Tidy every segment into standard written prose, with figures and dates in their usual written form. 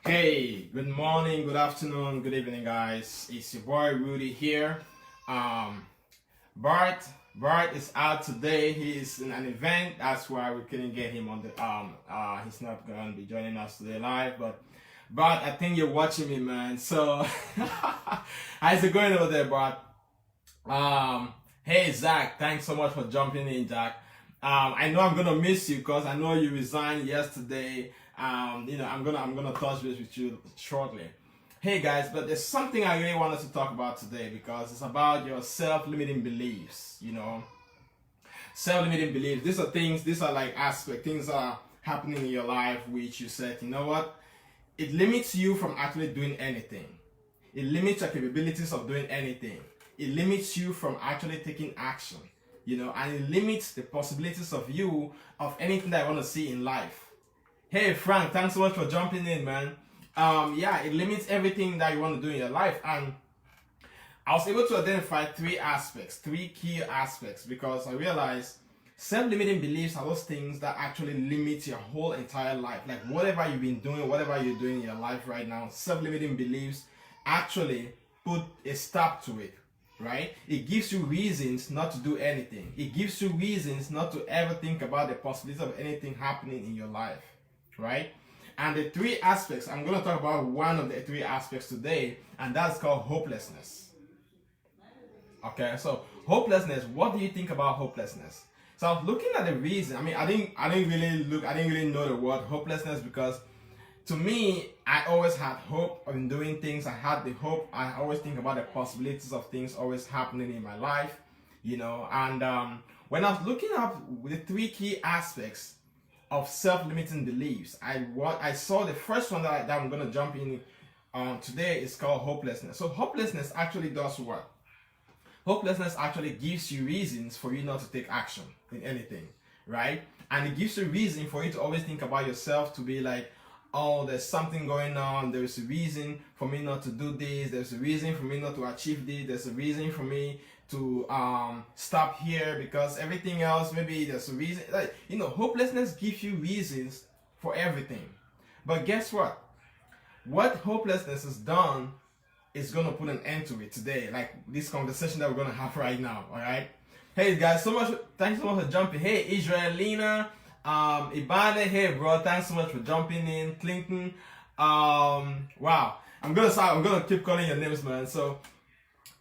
Hey, good morning, good afternoon, good evening, guys. It's your boy Rudy here. Um, Bart, Bart is out today. He is in an event. That's why we couldn't get him on the. He's not going to be joining us today live. But Bart, I think you're watching me, man. So, how's it going over there, Bart? Hey Zach, thanks so much for jumping in, Jack. I know I'm gonna miss you because I know you resigned yesterday. I'm gonna touch base with you shortly. Hey guys, but there's something I really wanted to talk about today because it's about your self-limiting beliefs. Self-limiting beliefs. These are like things that are happening in your life which you said, you know what? It limits you from actually doing anything. It limits your capabilities of doing anything. It limits you from actually taking action, and it limits the possibilities of anything that I want to see in life. Hey Frank, thanks so much for jumping in, man. It limits everything that you want to do in your life, and I was able to identify three key aspects, because I realized self-limiting beliefs are those things that actually limit your whole entire life. Like whatever you've been doing, whatever you're doing in your life right now, self-limiting beliefs actually put a stop to it. Right? It gives you reasons not to do anything. It gives you reasons not to ever think about the possibility of anything happening in your life. Right? And the three aspects, I'm going to talk about one of the three aspects today, and that's called hopelessness. Okay, so hopelessness, what do you think about hopelessness? So I was looking at the reason. I didn't really know the word hopelessness, because to me, I always had hope in doing things. I had the hope. I always think about the possibilities of things always happening in my life, And when I was looking up the three key aspects of self-limiting beliefs, I saw the first one that I'm going to jump in today is called hopelessness. So hopelessness actually does what? Hopelessness actually gives you reasons for you not to take action in anything, right? And it gives you reason for you to always think about yourself, to be like, oh, there's something going on, there's a reason for me not to do this, there's a reason for me not to achieve this, there's a reason for me to stop here, because everything else, maybe there's a reason. Hopelessness gives you reasons for everything. But guess what? What hopelessness has done is going to put an end to it today, like this conversation that we're going to have right now, all right? Hey guys, thanks so much for jumping. Hey Israelina, Ibane, hey bro, thanks so much for jumping in. Clinton, wow, I'm gonna keep calling your names, man. So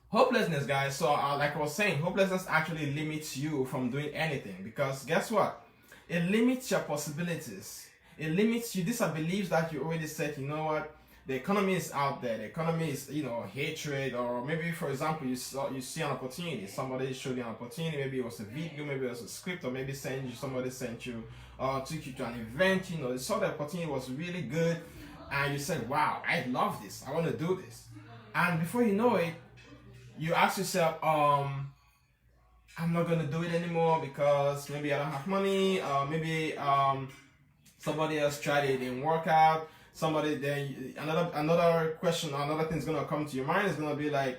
hopelessness, guys. So like I was saying, hopelessness actually limits you from doing anything, because guess what? It limits your possibilities. It limits you. These are beliefs that you already said, you know what? The economy is out there. The economy is, hatred, or maybe, for example, you see an opportunity. Somebody showed you an opportunity. Maybe it was a video, maybe it was a script, or maybe somebody sent you, took you to an event. You saw the opportunity was really good, and you said, "Wow, I love this. I want to do this." And before you know it, you ask yourself, "I'm not gonna do it anymore because maybe I don't have money. Maybe somebody else tried it, it didn't work out." Then another question, another thing's gonna come to your mind is gonna be like,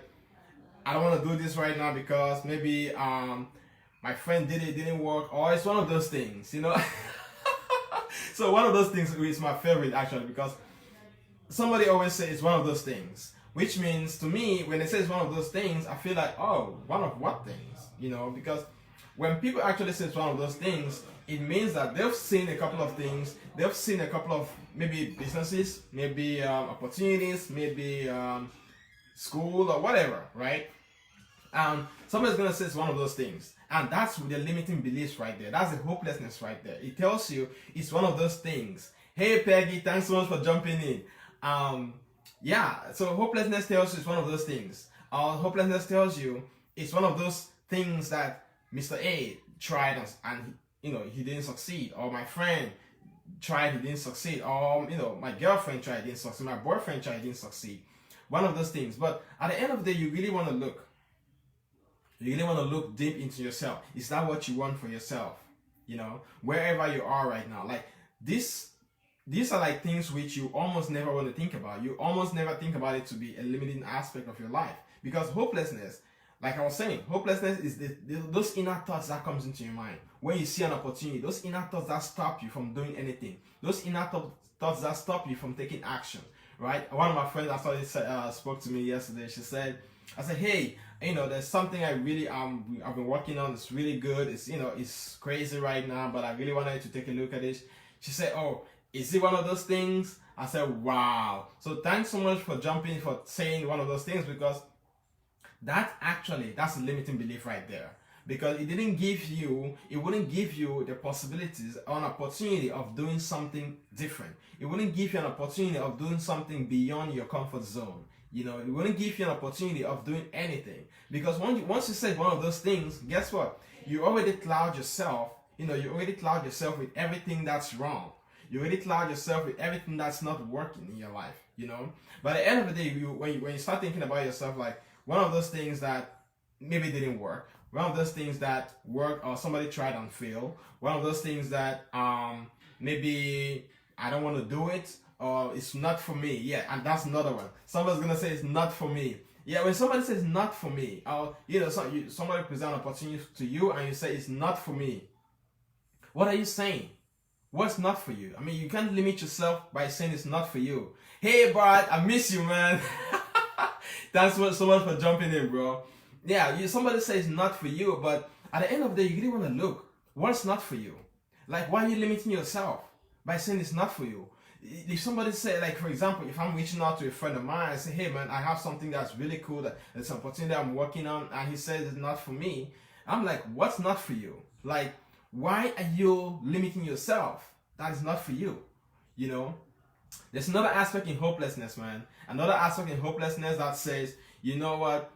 I don't want to do this right now because maybe my friend did it didn't work, or it's one of those things, So one of those things is my favorite, actually, because somebody always says it's one of those things, which means to me, when they say it's one of those things, I feel like, oh, one of what things? Because when people actually say it's one of those things, it means that they've seen a couple of things. They've seen a couple of maybe businesses, maybe opportunities, maybe school or whatever, right? Somebody's gonna say it's one of those things, and that's the limiting beliefs right there. That's the hopelessness right there. It tells you it's one of those things. Hey Peggy, thanks so much for jumping in. So hopelessness tells you it's one of those things. Hopelessness tells you it's one of those things that Mr. A tried and he didn't succeed, or my friend tried, he didn't succeed, or my girlfriend tried, didn't succeed, my boyfriend tried, didn't succeed. One of those things. But at the end of the day, you really want to look deep into yourself. Is that what you want for yourself? Wherever you are right now, like these are like things which you almost never want to think about. You almost never think about it to be a limiting aspect of your life, because hopelessness, like I was saying, hopelessness is those inner thoughts that comes into your mind when you see an opportunity. Those inner thoughts that stop you from doing anything. Those inner thoughts that stop you from taking action. right? One of my friends actually spoke to me yesterday. She said, I said, hey, there's something I really I've been working on. It's really good. It's it's crazy right now, but I really wanted to take a look at it. She said, oh, is it one of those things? I said, wow. So thanks so much for saying one of those things, because that's a limiting belief right there. Because it wouldn't give you the possibilities or an opportunity of doing something different. It wouldn't give you an opportunity of doing something beyond your comfort zone. It wouldn't give you an opportunity of doing anything. Because once you said one of those things, guess what? You already cloud yourself. You already cloud yourself with everything that's wrong. You already cloud yourself with everything that's not working in your life. But at the end of the day, when you start thinking about yourself, like one of those things that maybe didn't work, one of those things that worked or somebody tried and failed, one of those things that maybe I don't want to do it, or it's not for me. Yeah, and that's another one. Somebody's gonna say it's not for me. Yeah, when somebody says not for me, or somebody present an opportunity to you and you say it's not for me, what are you saying? What's not for you? I mean, you can't limit yourself by saying it's not for you. Hey Bart, I miss you, man. Thanks so much for jumping in, bro. Yeah, somebody says not for you, but at the end of the day, you really want to look what's not for you. Like, why are you limiting yourself by saying it's not for you? If somebody say, like, for example, if I'm reaching out to a friend of mine and say, hey man, I have something that's really cool, that's an opportunity I'm working on, and he says it's not for me, I'm like, what's not for you? Like, why are you limiting yourself? That is not for you. There's another aspect in hopelessness, man. Another aspect in hopelessness that says, you know what,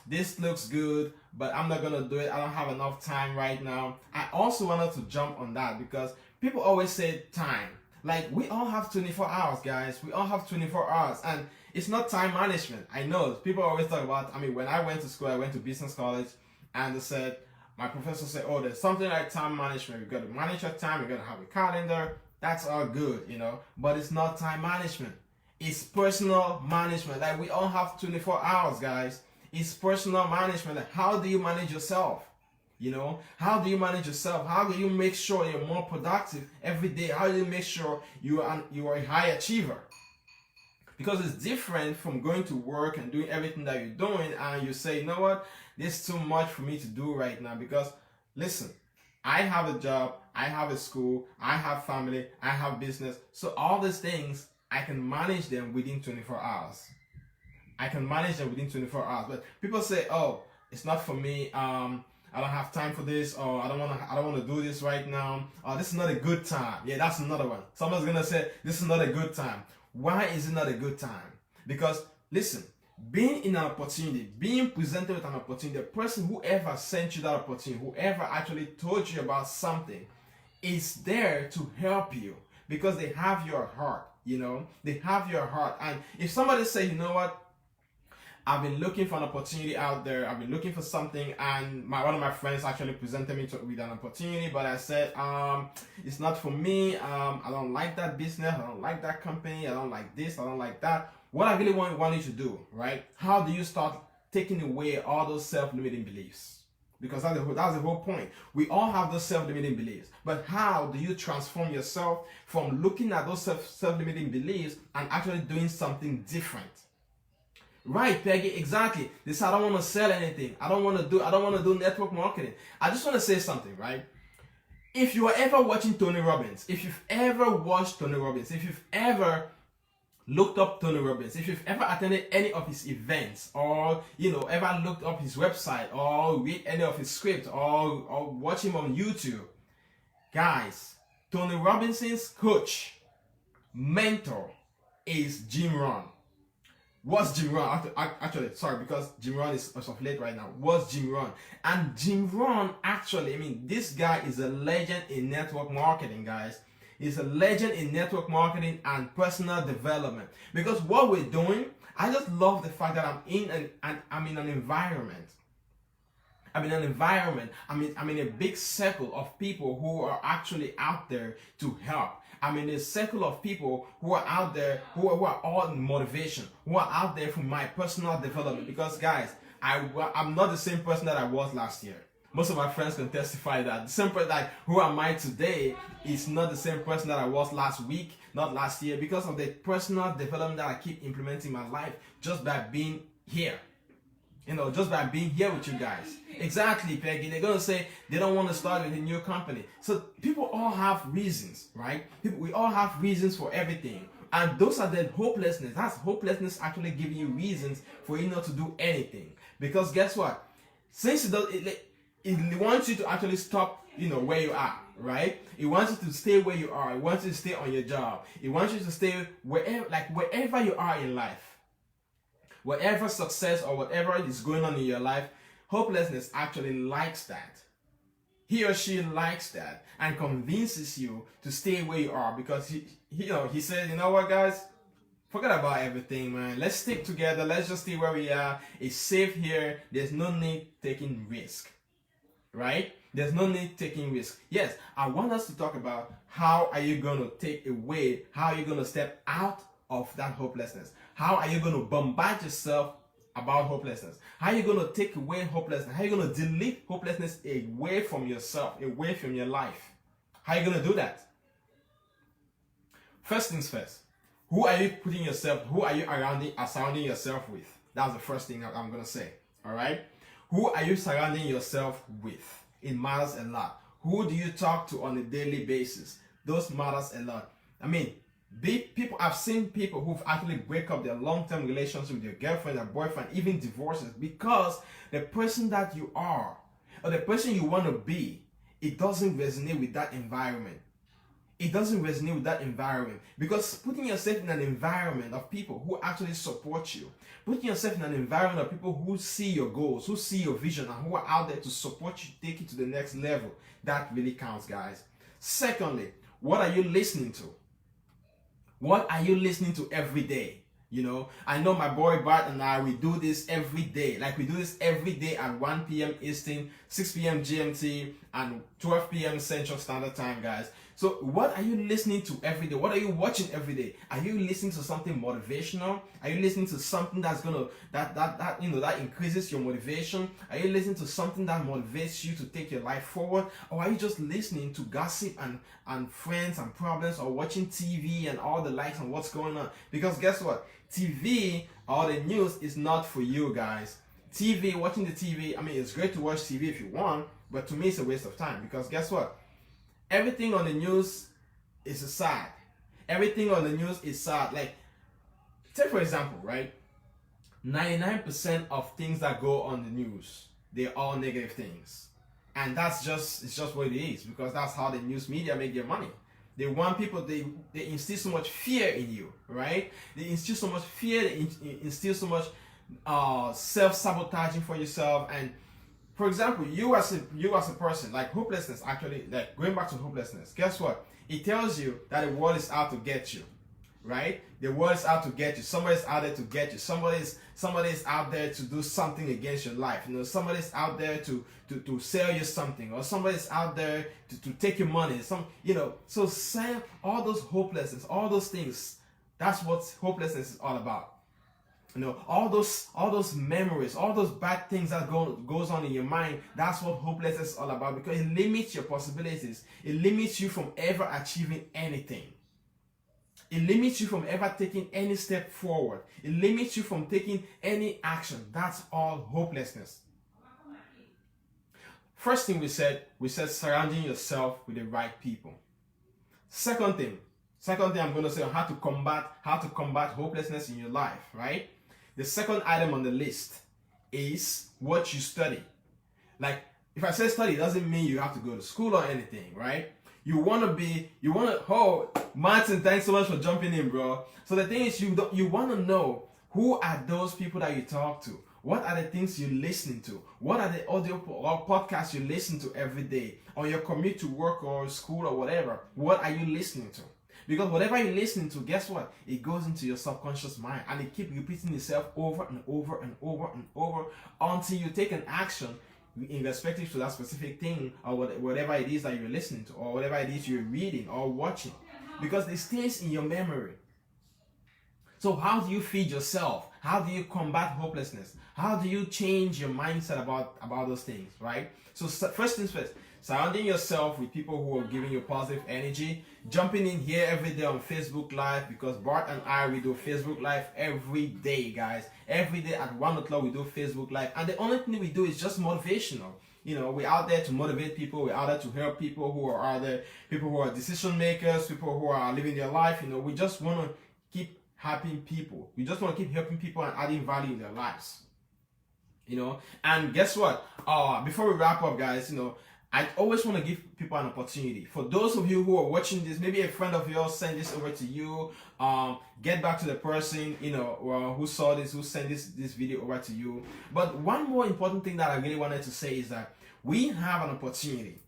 this looks good, but I'm not gonna do it. I don't have enough time right now. I also wanted to jump on that because people always say time. Like, we all have 24 hours, guys. We all have 24 hours, and it's not time management. I know people always talk about, when I went to school, I went to business college, and they said, my professor said, oh, there's something like time management. You got to manage your time. You got to have a calendar. That's all good, but it's not time management. It's personal management. Like, we all have 24 hours, guys. It's personal management. Like, how do you manage yourself? How do you manage yourself? How do you make sure you're more productive every day? How do you make sure you are a high achiever? Because it's different from going to work and doing everything that you're doing and you say, you know what, this is too much for me to do right now. Because listen, I have a job, I have a school, I have family, I have business. So all these things, I can manage them within 24 hours. I can manage them within 24 hours. But people say, oh, it's not for me. I don't have time for this, or I don't want to do this right now. Or this is not a good time. Yeah, that's another one. Someone's gonna say this is not a good time. Why is it not a good time? Because listen, being in an opportunity, being presented with an opportunity, the person whoever sent you that opportunity, whoever actually told you about something, is there to help you because they have your heart. They have your heart. And if somebody say, you know what, I've been looking for an opportunity out there. I've been looking for something, and one of my friends actually presented me with an opportunity, but I said, it's not for me. I don't like that business. I don't like that company. I don't like this. I don't like that. What I really want you to do, right? How do you start taking away all those self-limiting beliefs? Because that's the whole point. We all have those self-limiting beliefs, but how do you transform yourself from looking at those self-limiting beliefs and actually doing something different? Right, Peggy, exactly. This, I don't want to sell anything. I don't want to do network marketing. I just want to say something, right? If you are ever watching Tony Robbins, if you've ever watched Tony Robbins, if you've ever looked up Tony Robbins, if you've ever attended any of his events, or ever looked up his website, or read any of his scripts, or watch him on YouTube, guys, Tony Robinson's coach, mentor is Jim Rohn. What's Jim Rohn? Actually, sorry, because Jim Rohn is of late right now. What's Jim Rohn? And Jim Rohn, actually, this guy is a legend in network marketing, guys. He's a legend in network marketing and personal development. Because what we're doing, I just love the fact that I'm in an environment. I'm in a big circle of people who are actually out there to help. I'm in a circle of people who are out there, who are all in motivation, who are out there for my personal development. Because guys, I'm not the same person that I was last year. Most of my friends can testify that the same person, like who am I today, is not the same person that I was last week, not last year, because of the personal development that I keep implementing in my life just by being here. Just by being here with you guys. Exactly, Peggy. They're gonna say they don't want to start with a new company. So people all have reasons, right? We all have reasons for everything. And those are the hopelessness. That's hopelessness actually giving you reasons for you not to do anything. Because guess what? Since it wants you to actually stop, where you are, right? It wants you to stay where you are. It wants you to stay on your job. It wants you to stay wherever you are in life. Whatever success or whatever is going on in your life, hopelessness actually likes that. He or she likes that and convinces you to stay where you are, because he says, you know what, guys, forget about everything, man. Let's stick together. Let's just stay where we are. It's safe here. There's no need taking risk, right? There's no need taking risk. Yes, I want us to talk about how are you going to how are you going to step out of that hopelessness? How are you going to bombard yourself about hopelessness? How are you going to take away hopelessness? How are you going to delete hopelessness away from yourself, away from your life? How are you going to do that? First things first. Who are you surrounding yourself with? That's the first thing I'm going to say. All right? Who are you surrounding yourself with? It matters a lot. Who do you talk to on a daily basis? Those matters a lot. I've seen people who've actually break up their long-term relationship with your girlfriend or boyfriend, even divorces, because the person that you are or the person you want to be, it doesn't resonate with that environment. It doesn't resonate with that environment, because putting yourself in an environment of people who actually support you, putting yourself in an environment of people who see your goals, who see your vision, and who are out there to support you, take you to the next level, that really counts, guys. Secondly, what are you listening to? What are you listening to every day? I know my boy Bart and I, we do this every day. We do this every day at 1 p.m. Eastern, 6 p.m. GMT, and 12 p.m. Central Standard Time, guys. So what are you listening to every day? What are you watching every day? Are you listening to something motivational? Are you listening to something that's that increases your motivation? Are you listening to something that motivates you to take your life forward? Or are you just listening to gossip and friends and problems, or watching TV and all the likes and what's going on? Because guess what? TV or the news is not for you, guys. Watching the TV, it's great to watch TV if you want, but to me it's a waste of time, because guess what? Everything on the news is sad. Everything on the news is sad. Take for example, right? 99% of things that go on the news, they're all negative things. And it's just what it is, because that's how the news media make their money. They want people, they instill so much fear in you, right? They instill so much fear, they instill so much self-sabotaging for yourself. And for example, you as a person, hopelessness, actually, going back to hopelessness, guess what? It tells you that the world is out to get you, right? The world is out to get you. Somebody's out there to get you. Somebody's out there to do something against your life. Somebody's out there to sell you something, or somebody's out there to take your money. So say all those hopelessness, all those things, that's what hopelessness is all about. All those memories, all those bad things that goes on in your mind, that's what hopelessness is all about, because it limits your possibilities. It limits you from ever achieving anything. It limits you from ever taking any step forward. It limits you from taking any action. That's all hopelessness. First thing we said surrounding yourself with the right people. Second thing I'm going to say on how to combat hopelessness in your life, right? The second item on the list is what you study. If I say study, it doesn't mean you have to go to school or anything, right? Martin, thanks so much for jumping in, bro. So the thing is, you want to know who are those people that you talk to. What are the things you're listening to? What are the audio or podcasts you listen to every day on your commute to work or school or whatever? What are you listening to? Because whatever you're listening to, guess what? It goes into your subconscious mind, and it keeps repeating itself over and over and over and over until you take an action in respect to that specific thing, or whatever it is that you're listening to, or whatever it is you're reading or watching, because it stays in your memory. So how do you feed yourself? How do you combat hopelessness? How do you change your mindset about those things, right? So first things first, surrounding yourself with people who are giving you positive energy, jumping in here every day on Facebook Live, because Bart and I, we do Facebook Live every day, guys. Every day at 1 o'clock we do Facebook Live, and the only thing we do is just motivational. We're out there to motivate people. We're out there to help people who are out there, people who are decision makers, people who are living their life. We just want to keep helping people. We just want to keep helping people and adding value in their lives. And guess what? Before we wrap up, guys, I always want to give people an opportunity. For those of you who are watching this, maybe a friend of yours send this over to you. Get back to the person, who saw this, who sent this video over to you. But one more important thing that I really wanted to say is that we have an opportunity.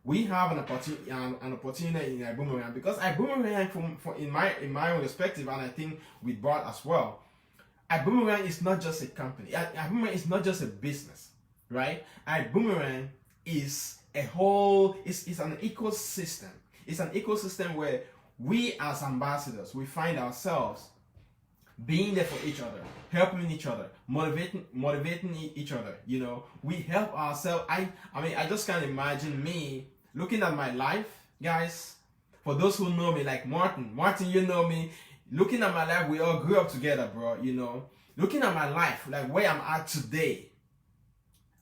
We have an opportunity in ibüümerang, because ibüümerang, from in my own perspective, and I think with Bart as well, ibüümerang is not just a company. ibüümerang is not just a business, right? ibüümerang is a whole, it's an ecosystem. It's an ecosystem where we as ambassadors, we find ourselves being there for each other, helping each other, motivating each other. We help ourselves. I just can't imagine me looking at my life, guys. For those who know me, like Martin, you know me. Looking at my life, we all grew up together, bro. Looking at my life, like where I'm at today,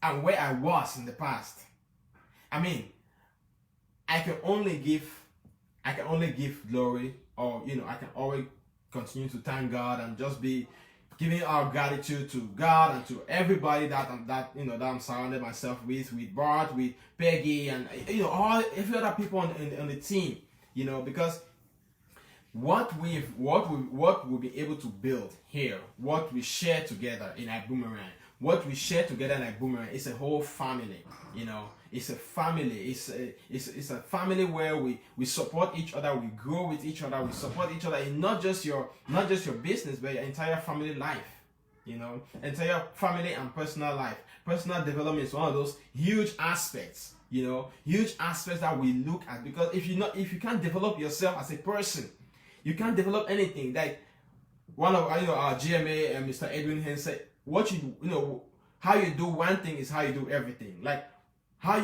and where I was in the past. I can only give glory, or I can always continue to thank God and just be giving our gratitude to God and to everybody that I'm surrounded myself with Bart, with Peggy, and every other people on the team, because what we'll be able to build here, what we share together in ibüümerang, is a whole family. It's a family. It's a family where we support each other, we grow with each other, we support each other in not just your business, but your entire family life. Entire family and personal life. Personal development is one of those huge aspects. Huge aspects that we look at, because if you can't develop yourself as a person, you can't develop anything. Like one of our GMA and Mr. Edwin Hen said, how you do one thing is how you do everything. Like how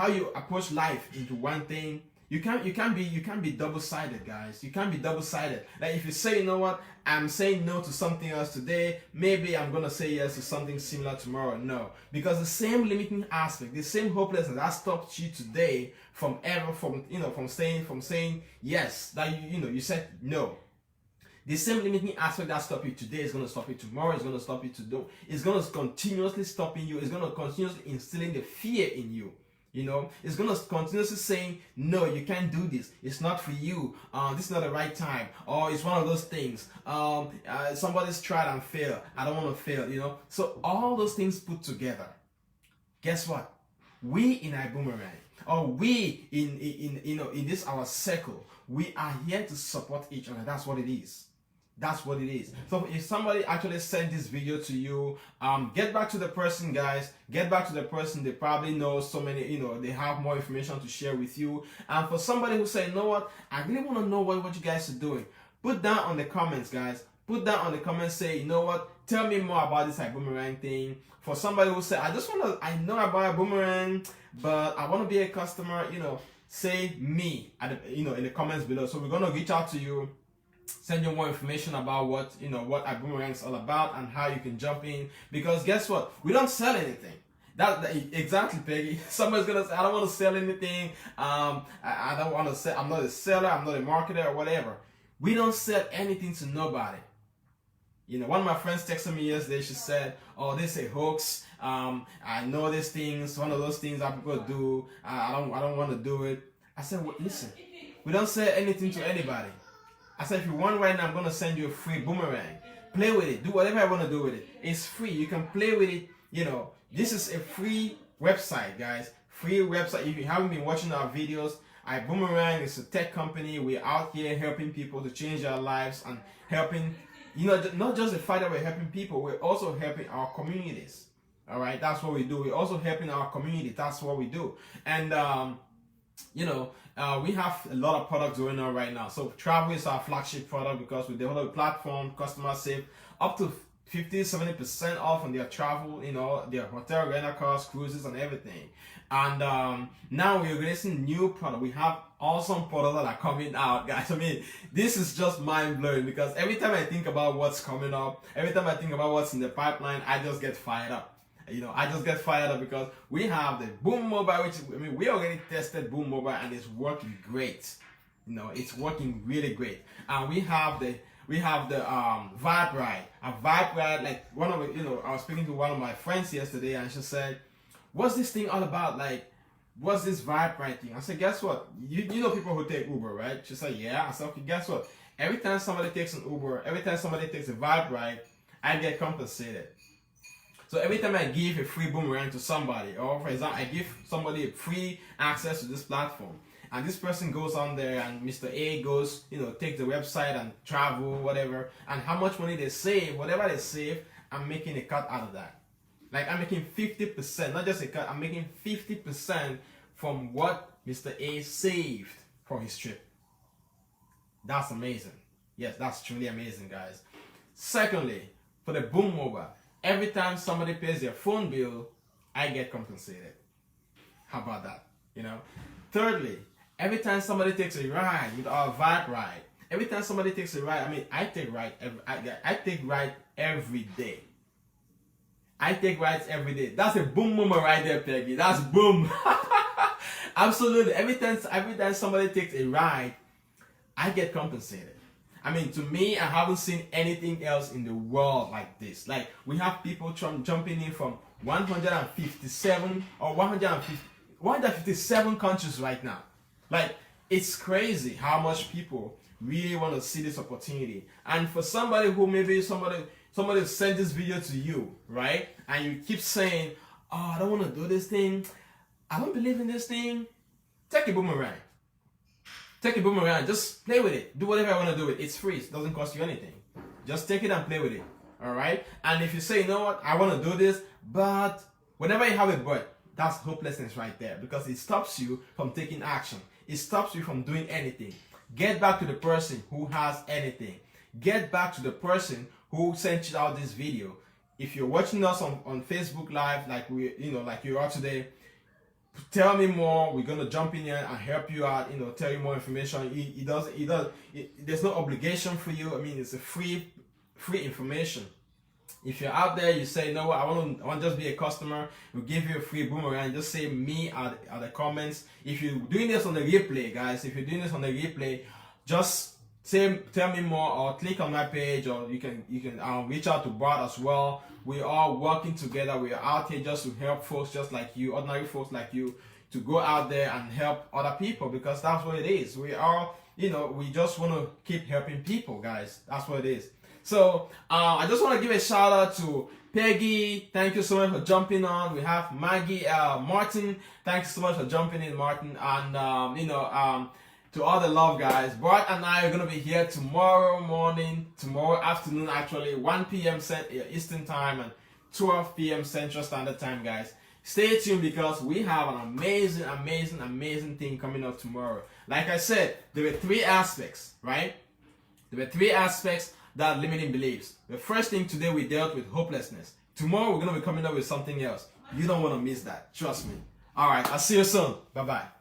you approach life into one thing. You can't be double-sided, guys. You can't be double-sided. Like if you say, I'm saying no to something else today, maybe I'm gonna say yes to something similar tomorrow. No, because the same limiting aspect, the same hopelessness that stopped you today from saying yes, that you said no. The same limiting aspect that stopped you today is going to stop you tomorrow. It's going to stop you it's going to continuously stopping you. It's going to continuously instilling the fear in you. It's going to continuously saying, no, you can't do this. It's not for you. This is not the right time. Or it's one of those things. Somebody's tried and failed. I don't want to fail. So all those things put together, guess what? We in ibüümerang, or we in this our circle, we are here to support each other. That's what it is. That's what it is. So if somebody actually sent this video to you, get back to the person, guys. Get back to the person. They probably know so many, they have more information to share with you. And for somebody who say, I really want to know what you guys are doing, put down on the comments, guys. Put down on the comments, say, tell me more about this ibüümerang thing. For somebody who say, I know about ibüümerang, but I want to be a customer, say me in the comments below. So we're going to reach out to you, send you more information about what ibüümerang is all about and how you can jump in. Because guess what? We don't sell anything. That exactly, Peggy. Somebody's gonna say, I don't want to sell anything. I don't want to sell. I'm not a seller. I'm not a marketer or whatever. We don't sell anything to nobody. One of my friends texted me yesterday. She said, "Oh, this is a hoax. I know these things. One of those things that people do. I don't want to do it." I said, well, "Listen, we don't sell anything to anybody." I said, "If you want right now, I'm gonna send you a free boomerang. Play with it. Do whatever I want to do with it. It's free. You can play with it. This is a free website, guys. Free website. If you haven't been watching our videos, ibüümerang is a tech company. We're out here helping people to change their lives and helping." Not just the fact that we're helping people, we're also helping our communities. All right, that's what we do. We're also helping our community. That's what we do. And we have a lot of products going on right now. So travel is our flagship product because we develop a platform, customer save up to 50-70% off on their travel, you know, their hotel, rental cars, cruises, and everything. And now we're releasing new product. We have awesome products that are coming out, guys. I mean, this is just mind blowing because every time I think about what's coming up, every time I think about what's in the pipeline, I just get fired up. You know, I just get fired up because we have the Boom Mobile, which, I mean, we already tested Boom Mobile and it's working great. You know, it's working really great. And we have the Vibe Ride. A Vibe Ride, like one of the, you know, I was speaking to one of my friends yesterday and she said, what's this thing all about? Like, what's this Vibe Ride thing? I said, guess what? You know people who take Uber, right? She said, yeah. I said, okay, guess what? Every time somebody takes an Uber, every time somebody takes a Vibe Ride, I get compensated. So every time I give a free boomerang to somebody, or for example, I give somebody a free access to this platform, and this person goes on there and Mr. A goes, you know, take the website and travel, whatever, and how much money they save, whatever they save, I'm making a cut out of that. Like I'm making 50%, not just a cut, I'm making 50% from what Mr. A saved for his trip. That's amazing. Yes, that's truly amazing, guys. Secondly, for the Boom Mobile, every time somebody pays their phone bill, I get compensated. How about that? You know? Thirdly, every time somebody takes a ride with our Vibe Ride, every time somebody takes a ride, I mean, I take ride every day. I take rides every day. That's a boom moment right there, Peggy. That's boom. Absolutely. Every time somebody takes a ride, I get compensated. I mean, to me, I haven't seen anything else in the world like this. Like, we have people jumping in from 157 or 157 countries right now. Like, it's crazy how much people really want to see this opportunity. And for somebody who maybe somebody sent this video to you, right? And you keep saying, oh, I don't want to do this thing. I don't believe in this thing. Take a boomerang. Take a boomerang. Just play with it. Do whatever I want to do with it. It's free. It doesn't cost you anything. Just take it and play with it. All right? And if you say, you know what? I want to do this, but whenever you have a but, that's hopelessness right there because it stops you from taking action. It stops you from doing anything. Get back to the person who has anything. Get back to the person who sent you out this video. If you're watching us on Facebook Live, like like you are today, tell me more. We're gonna jump in here and help you out. You know, tell you more information. There's no obligation for you. I mean, it's a free information. If you're out there, you say, no, I want to just be a customer. We'll give you a free boomerang. Just say me at the comments. If you're doing this on the replay, guys, if you're doing this on the replay, just tell me more or click on my page, or you can reach out to Bart as well. We are working together. We are out here just to help folks just like you, ordinary folks like you, to go out there and help other people because that's what it is. We are, we just want to keep helping people, guys. That's what it is. So I just want to give a shout out to Peggy. Thank you so much for jumping on. We have Maggie, Martin. Thank you so much for jumping in, Martin. And to all the love, guys. Bart and I are going to be here tomorrow afternoon, actually, 1 p.m. Eastern Time and 12 p.m. Central Standard Time, guys. Stay tuned because we have an amazing thing coming up tomorrow. Like I said, there were 3 aspects, right? There were 3 aspects that limiting beliefs. The first thing today, we dealt with hopelessness. Tomorrow, we're going to be coming up with something else. You don't want to miss that. Trust me. All right, I'll see you soon. Bye-bye.